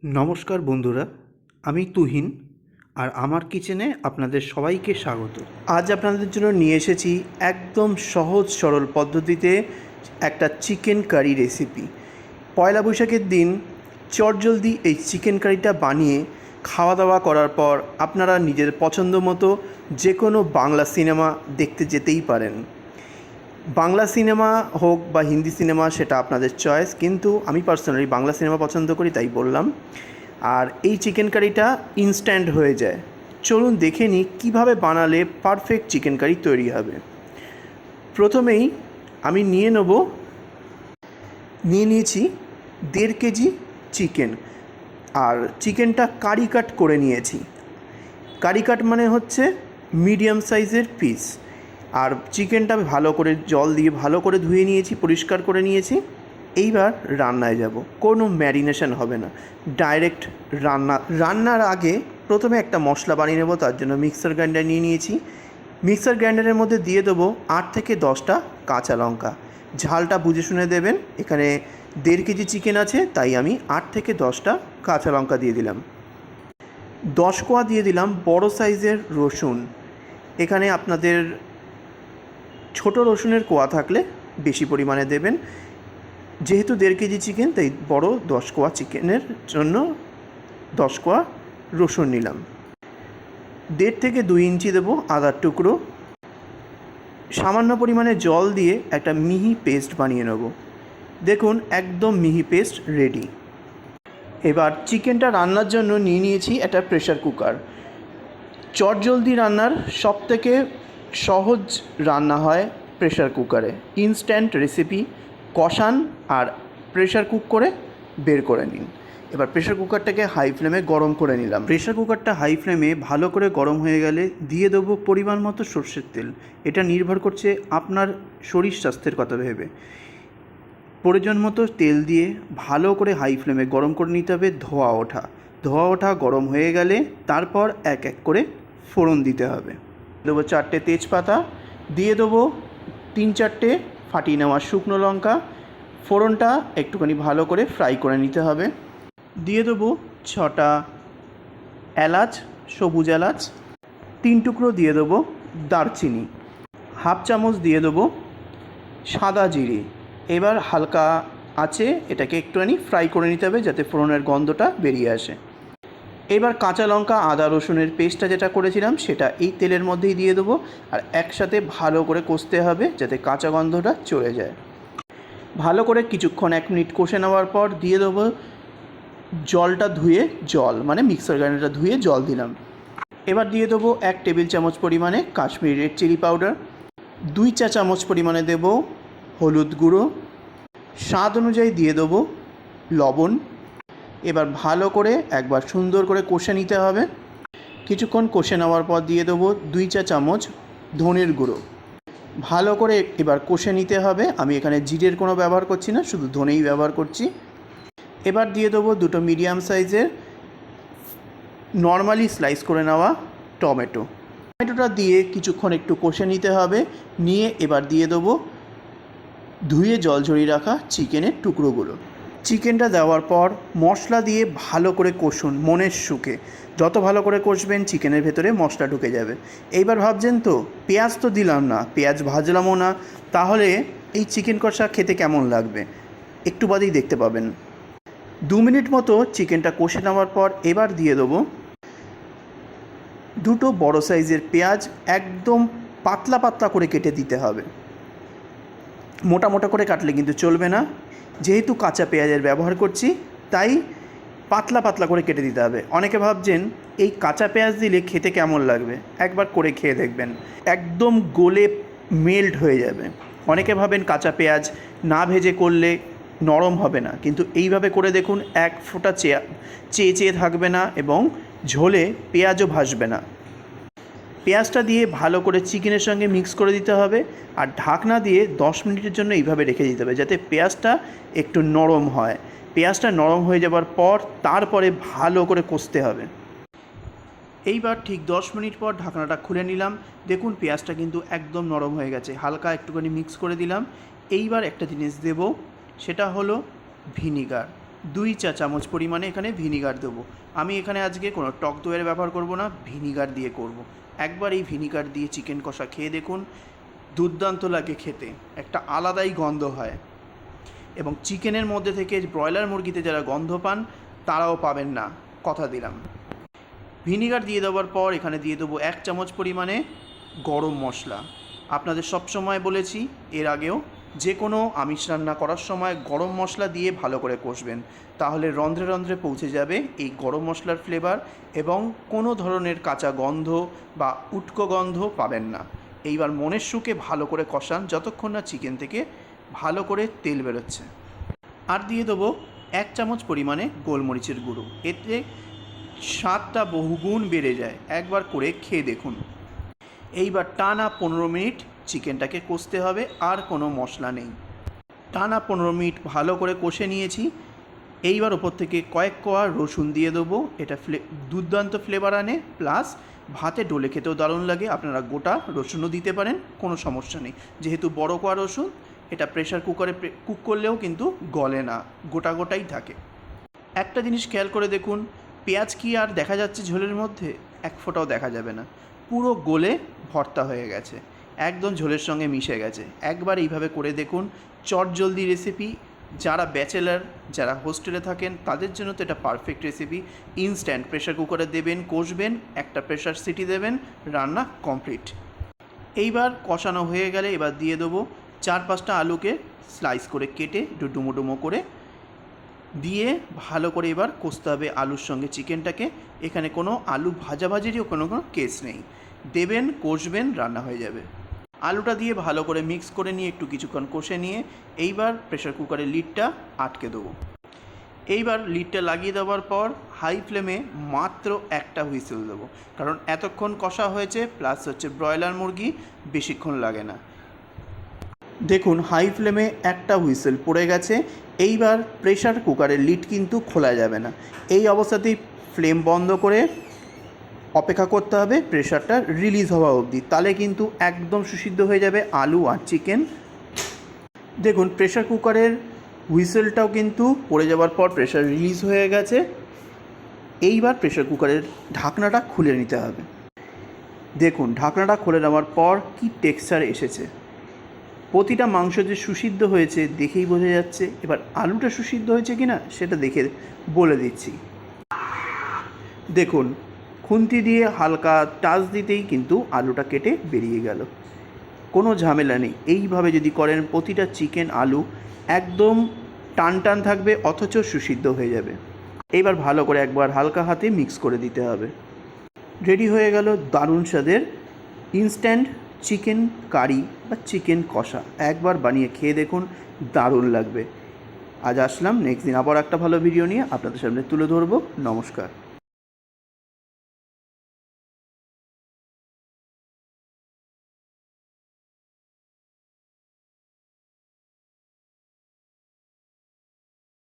নমস্কার বন্ধুরা, আমি তুহিন আর আমার কিচেনে আপনাদের সবাইকে স্বাগত। আজ আপনাদের জন্য নিয়ে এসেছি একদম সহজ সরল পদ্ধতিতে একটা চিকেন কারি রেসিপি। পয়লা বৈশাখের দিন চটজলদি এই চিকেন কারিটা বানিয়ে খাওয়া দাওয়া করার পর আপনারা নিজের পছন্দ মতো যে কোনো বাংলা সিনেমা দেখতে যেতেই পারেন। বাংলা সিনেমা হোক বা হিন্দি সিনেমা সেটা আপনাদের চয়েস, কিন্তু আমি পার্সোনালি বাংলা সিনেমা পছন্দ করি তাই বললাম। আর এই চিকেন কারিটা ইনস্ট্যান্ট হয়ে যায়। চলুন দেখে নিই কীভাবে বানালে পারফেক্ট চিকেন কারি তৈরি হবে। প্রথমেই আমি নিয়েছি 1.5 কেজি চিকেন, আর চিকেনটা কারি কাট করে নিয়েছি। কারি কাট মানে হচ্ছে মিডিয়াম সাইজের পিস। আর চিকেনটা ভালো করে জল দিয়ে ভালো করে ধুয়ে নিয়েছি, পরিষ্কার করে নিয়েছি। এইবার রান্নায় যাব, কোনো ম্যারিনেশন হবে না, ডাইরেক্ট রান্নার আগে প্রথমে একটা মশলা বানিয়ে নেব। তার জন্য মিক্সার গ্রাইন্ডার নিয়ে নিয়েছি। মিক্সার গ্রাইন্ডারের মধ্যে দিয়ে দেবো 8 থেকে 10টা কাঁচা লঙ্কা। ঝালটা বুঝে শুনে দেবেন, এখানে 1.5 কেজি চিকেন আছে তাই আমি 8 থেকে 10টা কাঁচা লঙ্কা দিয়ে দিলাম। 10 কোয়া দিয়ে দিলাম বড় সাইজের রসুন। এখানে আপনাদের ছোট রসুনের কোয়া থাকলে বেশি পরিমাণে দেবেন, যেহেতু 1.5 কেজি চিকেন তাই বড় 10 কোয়া চিকেনের জন্য 10 কোয়া রসুন নিলাম। 1.5 থেকে 2 ইঞ্চি দেবো আদার টুকরো। সামান্য পরিমাণে জল দিয়ে একটা মিহি পেস্ট বানিয়ে নেব। দেখুন একদম মিহি পেস্ট রেডি। এবার চিকেনটা রান্নার জন্য নিয়েছি একটা প্রেশার কুকার। চটজলদি রান্নার সবথেকে সহজ রান্না হয় প্রেশার কুকারে। ইনস্ট্যান্ট রেসিপি, কষান আর প্রেশার কুক করে বের করে নিন। এবার প্রেশার কুকারটাকে হাই ফ্লেমে গরম করে নিলাম। প্রেশার কুকারটা হাই ফ্লেমে ভালো করে গরম হয়ে গেলে দিয়ে দেবো পরিমাণ মতো সর্ষের তেল। এটা নির্ভর করছে আপনার শরীর স্বাস্থ্যের কথা ভেবে। প্রয়োজন মতো তেল দিয়ে ভালো করে হাই ফ্লেমে গরম করে নিতে হবে। ধোয়া ওঠা গরম হয়ে গেলে তারপর এক এক করে ফোড়ন দিতে হবে। দেবো 4টে তেজপাতা, দিয়ে দেবো 3-4টে ফাটিয়ে নেওয়া শুকনো লঙ্কা। ফোড়নটা একটুখানি ভালো করে ফ্রাই করে নিতে হবে। দিয়ে দেবো 6টা এলাচ, সবুজ এলাচ। 3 টুকরো দিয়ে দেবো দারচিনি। হাফ চামচ দিয়ে দেবো সাদা জিরে। এবার হালকা আঁচে এটাকে একটুখানি ফ্রাই করে নিতে হবে যাতে ফোড়নের গন্ধটা বেরিয়ে আসে। এবার কাঁচা লঙ্কা আদা রসুনের পেস্টটা যেটা করেছিলাম সেটা এই তেলের মধ্যেই দিয়ে দেবো, আর একসাথে ভালো করে কষতে হবে যাতে কাঁচা গন্ধটা চলে যায়। ভালো করে কিছুক্ষণ 1 মিনিট কষে নেওয়ার পর দিয়ে দেবো জল মানে মিক্সার গ্রাইন্ডারটা ধুয়ে জল দিলাম। এবার দিয়ে দেবো 1 টেবিল চামচ পরিমাণে কাশ্মীরি রেড চিলি পাউডার, 2 চা চামচ পরিমাণে দেব হলুদ গুঁড়ো, স্বাদ অনুযায়ী দিয়ে দেবো লবণ। এবার ভালো করে একবার সুন্দর করে কষে নিতে হবে। কিছুক্ষণ কষে নেওয়ার পর দিয়ে দেবো 2 চা চামচ ধনের গুঁড়ো। ভালো করে এবার কষে নিতে হবে। আমি এখানে জিরের কোনো ব্যবহার করছি না, শুধু ধনেই ব্যবহার করছি। এবার দিয়ে দেবো 2টো মিডিয়াম সাইজের নর্মালি স্লাইস করে নেওয়া টমেটোটা দিয়ে কিছুক্ষণ একটু কষে নিতে হবে। নিয়ে এবার দিয়ে দেবো ধুয়ে জল ঝরিয়ে রাখা চিকেনের টুকরোগুলো। চিকেনটা দেওয়ার পর মশলা দিয়ে ভালো করে কষুন মনের সুখে। যত ভালো করে কষবেন চিকেনের ভেতরে মশলা ঢুকে যাবে। এইবার ভাবছেন তো পেঁয়াজ তো দিলাম না, পেঁয়াজ ভাজলামও না, তাহলে এই চিকেন কষা খেতে কেমন লাগবে একটু বাদেই দেখতে পাবেন। 2 মিনিট মতো চিকেনটা কষে নেওয়ার পর এবার দিয়ে দেবো 2টো বড় সাইজের পেঁয়াজ। একদম পাতলা পাতলা করে কেটে দিতে হবে, মোটা মোটা করে কাটলে কিন্তু চলবে না। যেহেতু কাঁচা পেঁয়াজের ব্যবহার করছি তাই পাতলা পাতলা করে কেটে দিতে হবে। অনেকে ভাবছেন এই কাঁচা পেঁয়াজ দিলে খেতে কেমন লাগবে, একবার করে খেয়ে দেখবেন, একদম গলে মেল্ট হয়ে যাবে। অনেকে ভাবেন কাঁচা পেঁয়াজ না ভেজে করলে নরম হবে না, কিন্তু এইভাবে করে দেখুন এক ফোঁটা চেয়ে থাকবে না এবং ঝোলে পেঁয়াজও ভাসবে না। পেঁয়াজটা দিয়ে ভালো করে চিকেনের সঙ্গে মিক্স করে দিতে হবে, আর ঢাকনা দিয়ে 10 মিনিটের জন্য এইভাবে রেখে দিতে হবে যাতে পেঁয়াজটা একটু নরম হয়। পেঁয়াজটা নরম হয়ে যাবার পর তারপরে ভালো করে কষতে হবে। এইবার ঠিক 10 মিনিট পর ঢাকনাটা খুলে নিলাম। দেখুন পেঁয়াজটা কিন্তু একদম নরম হয়ে গেছে, হালকা একটুখানি মিক্স করে দিলাম। এইবার একটা জিনিস দেব, সেটা হলো ভিনিগার। 2 চা চামচ পরিমাণে এখানে ভিনিগার দেবো। আমি এখানে আজকে কোনো টক দইয়ের ব্যবহার করব না, ভিনিগার দিয়ে করব। একবার এই ভিনিগার দিয়ে চিকেন কষা খেয়ে দেখুন, দুর্দান্ত লাগে খেতে, একটা আলাদাই গন্ধ হয়। এবং চিকেনের মধ্যে থেকে ব্রয়লার মুরগিতে যারা গন্ধ পান তারাও পাবেন না, কথা দিলাম। ভিনিগার দিয়ে দেওয়ার পর এখানে দিয়ে দেবো 1 চামচ পরিমাণে গরম মশলা। আপনাদের সবসময় বলেছি এর আগেও, যে কোনো আমিষ রান্না করার সময় গরম মশলা দিয়ে ভালো করে কষবেন, তাহলে রন্ধ্রে রন্ধ্রে পৌঁছে যাবে এই গরম মশলার ফ্লেভার এবং কোনো ধরনের কাঁচা গন্ধ বা উটকো গন্ধ পাবেন না। এইবার মনের সুখে ভালো করে কষান যতক্ষণ না চিকেন থেকে ভালো করে তেল বেরোচ্ছে। আর দিয়ে দেবো 1 চামচ পরিমাণে গোলমরিচের গুঁড়ো, এতে স্বাদটা বহুগুণ বেড়ে যায়। একবার করে খেয়ে দেখুন। এইবার টানা 15 মিনিট চিকেনটাকে কষতে হবে, আর কোনো মশলা নেই। টানা 15 মিনিট ভালো করে কষে নিয়েছি। এইবার ওপর থেকে কয়েক কোয়া রসুন দিয়ে দেবো। এটা দুর্দান্ত ফ্লেভার আনে, প্লাস ভাতে ডলে খেতেও দারুণ লাগে। আপনারা গোটা রসুনও দিতে পারেন, কোনো সমস্যা নেই। যেহেতু বড় কোয়া রসুন, এটা প্রেশার কুকারে কুক করলেও কিন্তু গলে না, গোটা গোটাই থাকে। একটা জিনিস খেয়াল করে দেখুন, পেঁয়াজ কি আর দেখা যাচ্ছে ঝোলের মধ্যে? এক ফোঁটাও দেখা যাবে না, পুরো গলে ভর্তা হয়ে গেছে, একদম ঝোলের সঙ্গে মিশে গেছে। একবার এইভাবে করে দেখুন, চটজলদি রেসিপি। যারা ব্যাচেলার, যারা হোস্টেলে থাকেন, তাদের জন্য তো এটা পারফেক্ট রেসিপি। ইনস্ট্যান্ট প্রেশার কুকারে দেবেন, কষবেন, একটা প্রেশার সিটি দেবেন, রান্না কমপ্লিট। এইবার কষানো হয়ে গেলে এবার দিয়ে দেবো 4-5টা আলুকে স্লাইস করে কেটে একটু ডুমো ডুমো করে দিয়ে ভালো করে এবার কষতে হবে আলুর সঙ্গে চিকেনটাকে। এখানে কোনো আলু ভাজাভাজিরও কোনো কেস নেই, দেবেন, কষবেন, রান্না হয়ে যাবে। আলুটা দিয়ে ভালো করে মিক্স করে নিয়ে একটু কিছুক্ষণ কষে নিয়ে এইবার প্রেশার কুকারের লিডটা আটকে দেবো। এইবার লিডটা লাগিয়ে দেওয়ার পর হাই ফ্লেমে মাত্র একটা হুইসেল দেবো, কারণ এতক্ষণ কষা হয়েছে, প্লাস হচ্ছে ব্রয়লার মুরগি, বেশিক্ষণ লাগে না। দেখুন হাই ফ্লেমে একটা হুইসেল পড়ে গেছে। এইবার প্রেশার কুকারের লিড কিন্তু খোলা যাবে না, এই অবস্থাতেই ফ্লেম বন্ধ করে অপেক্ষা করতে হবে প্রেশারটা রিলিজ হওয়া অবধি, তাহলে কিন্তু একদম সুসিদ্ধ হয়ে যাবে আলু আর চিকেন। দেখুন প্রেশার কুকারের হুইসেলটাও কিন্তু পড়ে যাওয়ার পর প্রেশার রিলিজ হয়ে গেছে। এইবার প্রেশার কুকারের ঢাকনাটা খুলে নিতে হবে। দেখুন ঢাকনাটা খুলে নেওয়ার পর কি টেক্সচার এসেছে, প্রতিটা মাংস যে সুসিদ্ধ হয়েছে দেখেই বোঝা যাচ্ছে। এবার আলুটা সুসিদ্ধ হয়েছে কি না সেটা দেখে বলে দিচ্ছি। দেখুন খুন্তি দিয়ে হালকা টাচ দিতেই কিন্তু আলুটা কেটে বেরিয়ে গেল, কোনো ঝামেলা নেই। এইভাবে যদি করেন প্রতিটা চিকেন আলু একদম টান টান থাকবে, অথচ সুসিদ্ধ হয়ে যাবে। এইবার ভালো করে একবার হালকা হাতে মিক্স করে দিতে হবে। রেডি হয়ে গেল দারুণ স্বাদের ইনস্ট্যান্ট চিকেন কারি বা চিকেন কষা। একবার বানিয়ে খেয়ে দেখুন, দারুণ লাগবে। আজ আসলাম, নেক্সট দিন আবার একটা ভালো ভিডিও নিয়ে আপনাদের সামনে তুলে ধরবো। নমস্কার।